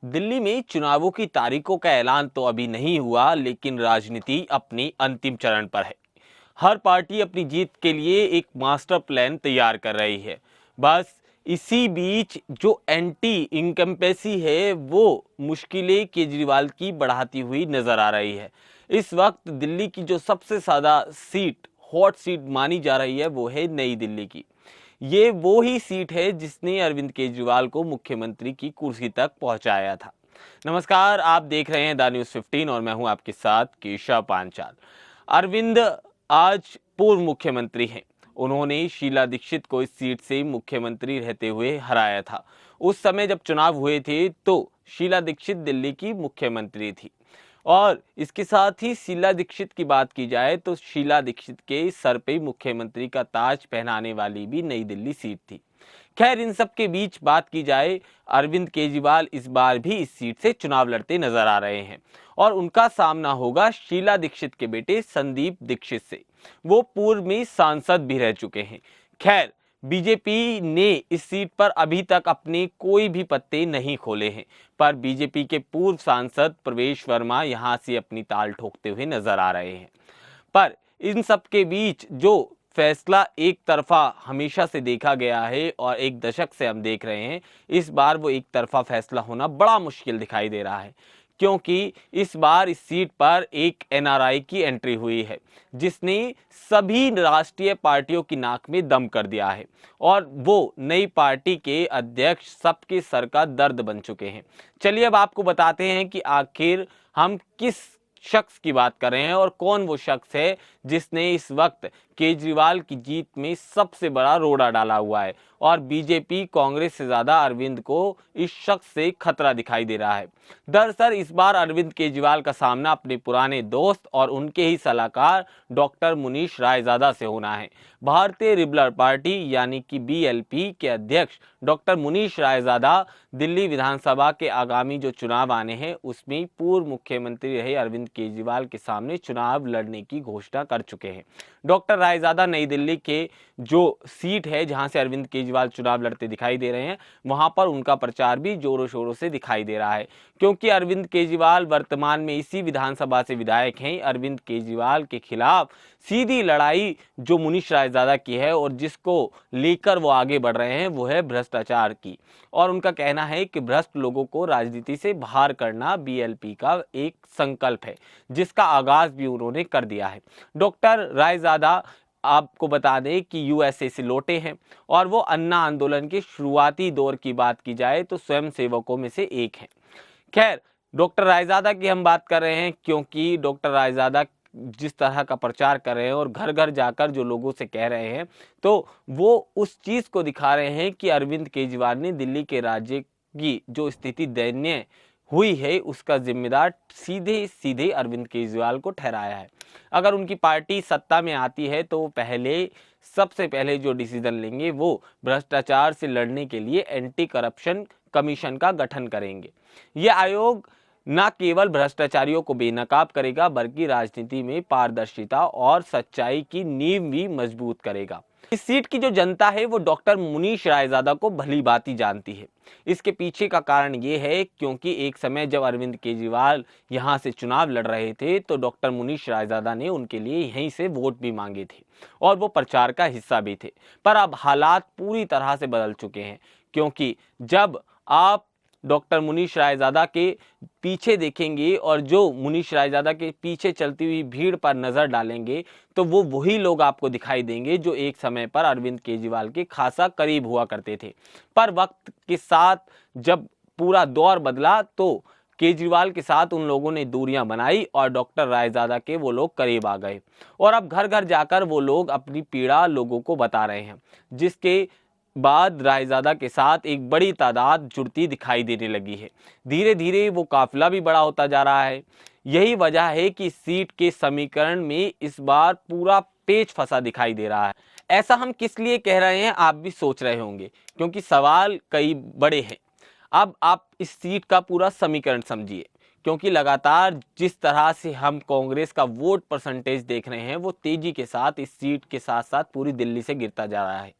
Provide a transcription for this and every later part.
दिल्ली में चुनावों की तारीखों का ऐलान तो अभी नहीं हुआ, लेकिन राजनीति अपनी अंतिम चरण पर है। हर पार्टी अपनी जीत के लिए एक मास्टर प्लान तैयार कर रही है। बस इसी बीच जो एंटी इनकम्पेसी है वो मुश्किलें केजरीवाल की बढ़ाती हुई नजर आ रही है। इस वक्त दिल्ली की जो सबसे ज्यादा सीट हॉट सीट मानी जा रही है वो है नई दिल्ली की। ये वो ही सीट है जिसने अरविंद केजरीवाल को मुख्यमंत्री की कुर्सी तक पहुंचाया था। नमस्कार, आप देख रहे हैं द न्यूज़ 15 और मैं हूं आपके साथ केशव पांचाल। अरविंद आज पूर्व मुख्यमंत्री हैं। उन्होंने शीला दीक्षित को इस सीट से मुख्यमंत्री रहते हुए हराया था। उस समय जब चुनाव हुए थे तो शीला दीक्षित दिल्ली की मुख्यमंत्री थी। और इसके साथ ही शीला दीक्षित की बात की जाए तो शीला दीक्षित के सर पे मुख्यमंत्री का ताज पहनाने वाली भी नई दिल्ली सीट थी। खैर, इन सब के बीच बात की जाए, अरविंद केजरीवाल इस बार भी इस सीट से चुनाव लड़ते नजर आ रहे हैं और उनका सामना होगा शीला दीक्षित के बेटे संदीप दीक्षित से। वो पूर्व में सांसद भी रह चुके हैं। खैर, बीजेपी ने इस सीट पर अभी तक अपने कोई भी पत्ते नहीं खोले हैं, पर बीजेपी के पूर्व सांसद प्रवेश वर्मा यहां से अपनी ताल ठोकते हुए नजर आ रहे हैं। पर इन सब के बीच जो फैसला एक तरफा हमेशा से देखा गया है और एक दशक से हम देख रहे हैं, इस बार वो एक तरफा फैसला होना बड़ा मुश्किल दिखाई दे रहा है, क्योंकि इस बार इस सीट पर एक एनआरआई की एंट्री हुई है जिसने सभी राष्ट्रीय पार्टियों की नाक में दम कर दिया है और वो नई पार्टी के अध्यक्ष सबके सर का दर्द बन चुके हैं। चलिए अब आपको बताते हैं कि आखिर हम किस शख्स की बात कर रहे हैं और कौन वो शख्स है जिसने इस वक्त केजरीवाल की जीत में सबसे बड़ा रोड़ा डाला हुआ है और बीजेपी कांग्रेस से ज्यादा अरविंद को इस शख्स से खतरा दिखाई दे रहा है। दरअसल इस बार अरविंद केजरीवाल का सामना अपने पुराने दोस्त और उनके ही सलाहकार डॉक्टर मुनीश रायजादा से होना है। भारतीय लिबरल पार्टी यानी कि बीएलपी के अध्यक्ष डॉक्टर मुनीश रायजादा दिल्ली विधानसभा के आगामी जो चुनाव आने हैं उसमें पूर्व मुख्यमंत्री रहे अरविंद केजरीवाल के सामने चुनाव लड़ने की घोषणा कर चुके हैं। डॉक्टर रायजादा नई दिल्ली के जो सीट है जहां से अरविंद केजरीवाल चुनाव लड़ते दिखाई दे रहे हैं, वहां पर उनका प्रचार भी जोरों शोरों से दिखाई दे रहा है, क्योंकि अरविंद केजरीवाल वर्तमान में इसी विधानसभा से विधायक हैं। अरविंद केजरीवाल के खिलाफ सीधी लड़ाई जो मुनीश रायजादा की है और जिसको लेकर वो आगे बढ़ रहे हैं वो है भ्रष्टाचार की, और उनका कहना है कि भ्रष्ट लोगों को राजनीति से बाहर करना बीएलपी का एक संकल्प है, जिसका आगाज भी उन्होंने कर दिया है। डॉक्टर रायजादा आपको बता दें कि यूएसए से लौटे हैं और वो अन्ना आंदोलन के शुरुआती दौर की बात की जाए तो स्वयं सेवकों में से एक हैं। खैर, डॉक्टर रायजादा की हम बात कर रहे हैं क्योंकि डॉक्टर रायजादा जिस तरह का प्रचार कर रहे हैं और घर घर जाकर जो लोगों से कह रहे हैं, तो वो उस चीज को दिखा रहे हैं कि अरविंद केजरीवाल ने दिल्ली के राज्य की जो स्थिति दयनीय हुई है उसका जिम्मेदार सीधे सीधे अरविंद केजरीवाल को ठहराया है। अगर उनकी पार्टी सत्ता में आती है तो वो सबसे पहले जो डिसीजन लेंगे वो भ्रष्टाचार से लड़ने के लिए एंटी करप्शन कमीशन का गठन करेंगे। ये आयोग न केवल भ्रष्टाचारियों को बेनकाब करेगा बल्कि राजनीति में पारदर्शिता और सच्चाई की नींव भी मजबूत करेगा। इस सीट की जो जनता है वो डॉक्टर मुनीश रायजादा को भली भांति जानती है। इसके पीछे का कारण ये है क्योंकि एक समय जब अरविंद केजरीवाल यहां से चुनाव लड़ रहे थे तो डॉक्टर मुनीश रायजादा ने उनके लिए यहीं से वोट भी मांगे थे और वो प्रचार का हिस्सा भी थे। पर अब हालात पूरी तरह से बदल चुके हैं, क्योंकि जब आप डॉक्टर मुनीश रायजादा के पीछे देखेंगे और जो मुनीश रायजादा के पीछे चलती हुई भीड़ पर नजर डालेंगे तो वो वही लोग आपको दिखाई देंगे जो एक समय पर अरविंद केजरीवाल के खासा करीब हुआ करते थे। पर वक्त के साथ जब पूरा दौर बदला तो केजरीवाल के साथ उन लोगों ने दूरियां बनाई और डॉक्टर रायजादा के वो लोग करीब आ गए और अब घर घर जाकर वो लोग अपनी पीड़ा लोगों को बता रहे हैं, जिसके बाद रायजादा के साथ एक बड़ी तादाद जुड़ती दिखाई देने लगी है। धीरे धीरे वो काफिला भी बड़ा होता जा रहा है। यही वजह है कि सीट के समीकरण में इस बार पूरा पेच फंसा दिखाई दे रहा है। ऐसा हम किस लिए कह रहे हैं आप भी सोच रहे होंगे, क्योंकि सवाल कई बड़े हैं। अब आप इस सीट का पूरा समीकरण समझिए, क्योंकि लगातार जिस तरह से हम कांग्रेस का वोट परसेंटेज देख रहे हैं वो तेजी के साथ इस सीट के साथ साथ पूरी दिल्ली से गिरता जा रहा है।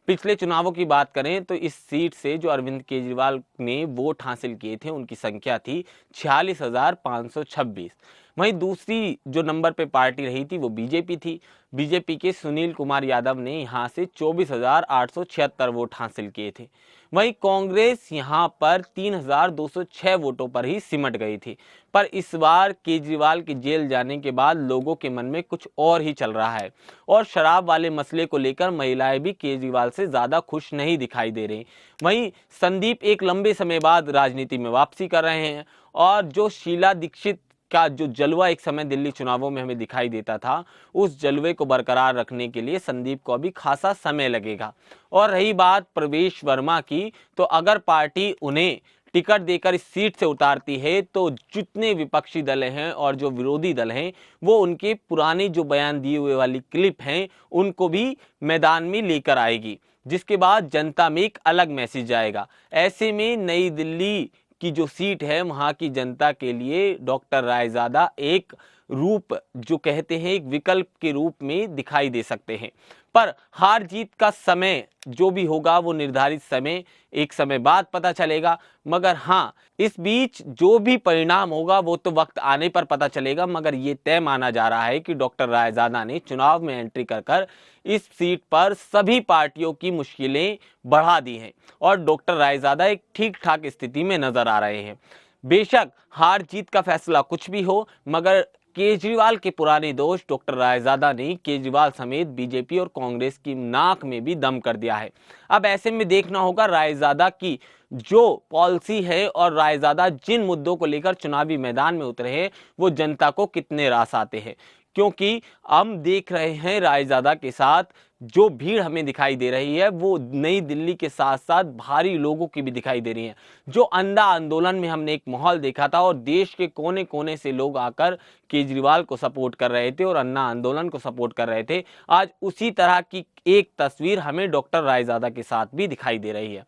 पिछले चुनावों की बात करें तो इस सीट से जो अरविंद केजरीवाल ने वोट हासिल किए थे उनकी संख्या थी 46,526। वहीं दूसरी जो नंबर पे पार्टी रही थी वो बीजेपी थी। बीजेपी के सुनील कुमार यादव ने यहां से 24,876 वोट हासिल किए थे। वहीं कांग्रेस यहां पर 3,206 वोटों पर ही सिमट गई थी। पर इस बार केजरीवाल के जेल जाने के बाद लोगों के मन में कुछ और ही चल रहा है और शराब वाले मसले को लेकर महिलाएं भी केजरीवाल से ज्यादा खुश नहीं दिखाई दे रही। वहीं संदीप एक लंबे समय बाद राजनीति में वापसी कर रहे हैं और जो शीला दीक्षित का जो जलवा एक समय दिल्ली चुनावों में हमें दिखाई देता था, उस जलवे को बरकरार रखने के लिए संदीप को अभी खासा समय लगेगा। और रही बात प्रवेश वर्मा की, तो अगर पार्टी उन्हें टिकट देकर इस सीट से उतारती है तो जितने विपक्षी दल हैं और जो विरोधी दल हैं वो उनके पुराने जो बयान दिए हुए वाली क्लिप हैं उनको भी मैदान में लेकर आएगी, जिसके बाद जनता में एक अलग मैसेज आएगा। ऐसे में नई दिल्ली की जो सीट है वहां की जनता के लिए डॉक्टर रायजादा एक रूप जो कहते हैं एक विकल्प के रूप में दिखाई दे सकते हैं। पर हार जीत का समय जो भी होगा वो निर्धारित समय एक समय बाद पता चलेगा। मगर हाँ, इस बीच जो भी परिणाम होगा वो तो वक्त आने पर पता चलेगा। मगर ये तय माना जा रहा है कि डॉक्टर रायजादा ने चुनाव में एंट्री कर इस सीट पर सभी पार्टियों की मुश्किलें बढ़ा दी हैं और डॉक्टर रायजादा एक ठीक ठाक स्थिति में नजर आ रहे हैं। बेशक हार जीत का फैसला कुछ भी हो, मगर केजरीवाल के पुराने दोस्त डॉक्टर रायजादा ने केजरीवाल समेत बीजेपी और कांग्रेस की नाक में भी दम कर दिया है। अब ऐसे में देखना होगा रायजादा की जो पॉलिसी है और रायजादा जिन मुद्दों को लेकर चुनावी मैदान में उतरे हैं वो जनता को कितने रास आते हैं, क्योंकि हम देख रहे हैं रायजादा के साथ जो भीड़ हमें दिखाई दे रही है वो नई दिल्ली के साथ साथ भारी लोगों की भी दिखाई दे रही है। जो अंधा आंदोलन में हमने एक माहौल देखा था और देश के कोने कोने से लोग आकर केजरीवाल को सपोर्ट कर रहे थे और अन्ना आंदोलन को सपोर्ट कर रहे थे, आज उसी तरह की एक तस्वीर हमें डॉक्टर रायजादा के साथ भी दिखाई दे रही है।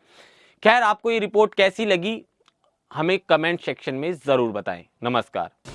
खैर, आपको ये रिपोर्ट कैसी लगी हमें कमेंट सेक्शन में जरूर बताएं। नमस्कार।